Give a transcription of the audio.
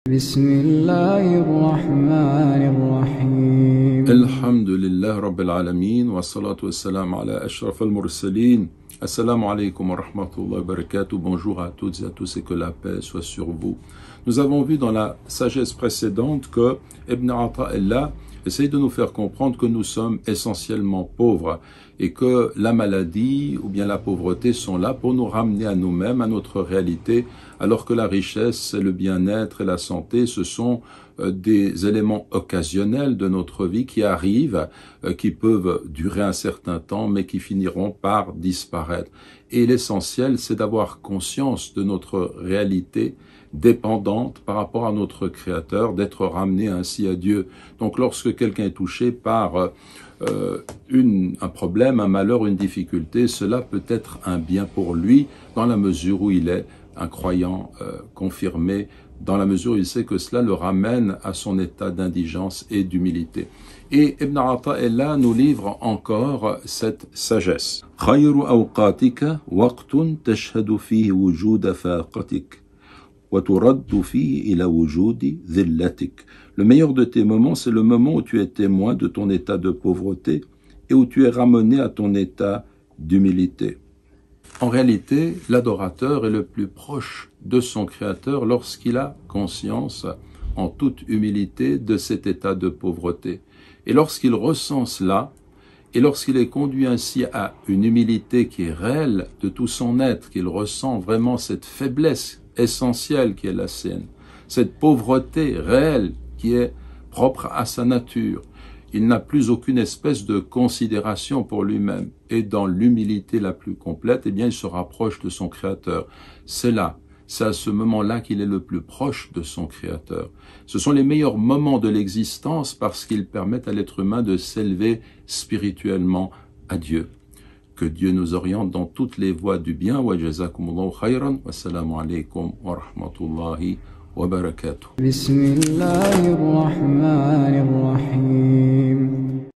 بسم الله الرحمن الرحيم الحمد لله رب العالمين والصلاة والسلام على أشرف المرسلين. Assalamu alaikum wa rahmatullahi wa barakatuh. Bonjour à toutes et à tous et que la paix soit sur vous. Nous avons vu dans la sagesse précédente que Ibn Ata'illah essaye de nous faire comprendre que nous sommes essentiellement pauvres et que la maladie ou bien la pauvreté sont là pour nous ramener à nous-mêmes, à notre réalité, alors que la richesse, le bien-être et la santé, ce sont des éléments occasionnels de notre vie qui arrivent, qui peuvent durer un certain temps, mais qui finiront par disparaître. Et l'essentiel, c'est d'avoir conscience de notre réalité dépendante par rapport à notre Créateur, d'être ramené ainsi à Dieu. Donc lorsque quelqu'un est touché par un problème, un malheur, une difficulté, cela peut être un bien pour lui dans la mesure où il est un croyant confirmé, dans la mesure où il sait que cela le ramène à son état d'indigence et d'humilité. Et Ibn Ata'illah nous livre encore cette sagesse. خير أوقاتك وقت تشهد فيه وجود فاقتك وترد فيه إلى وجود ذلتك. Le meilleur de tes moments, c'est le moment où tu es témoin de ton état de pauvreté et où tu es ramené à ton état d'humilité. En réalité, l'adorateur est le plus proche de son Créateur lorsqu'il a conscience, en toute humilité, de cet état de pauvreté. Et lorsqu'il ressent cela, et lorsqu'il est conduit ainsi à une humilité qui est réelle de tout son être, qu'il ressent vraiment cette faiblesse essentielle qui est la sienne, cette pauvreté réelle qui est propre à sa nature, il n'a plus aucune espèce de considération pour lui-même. Et dans l'humilité la plus complète, eh bien, il se rapproche de son Créateur. C'est à ce moment-là qu'il est le plus proche de son Créateur. Ce sont les meilleurs moments de l'existence parce qu'ils permettent à l'être humain de s'élever spirituellement à Dieu. Que Dieu nous oriente dans toutes les voies du bien. Wa jazakumullahu khayran. Wassalamu alaikum wa rahmatullahi wa barakatuh. بسم الله الرحمن الرحيم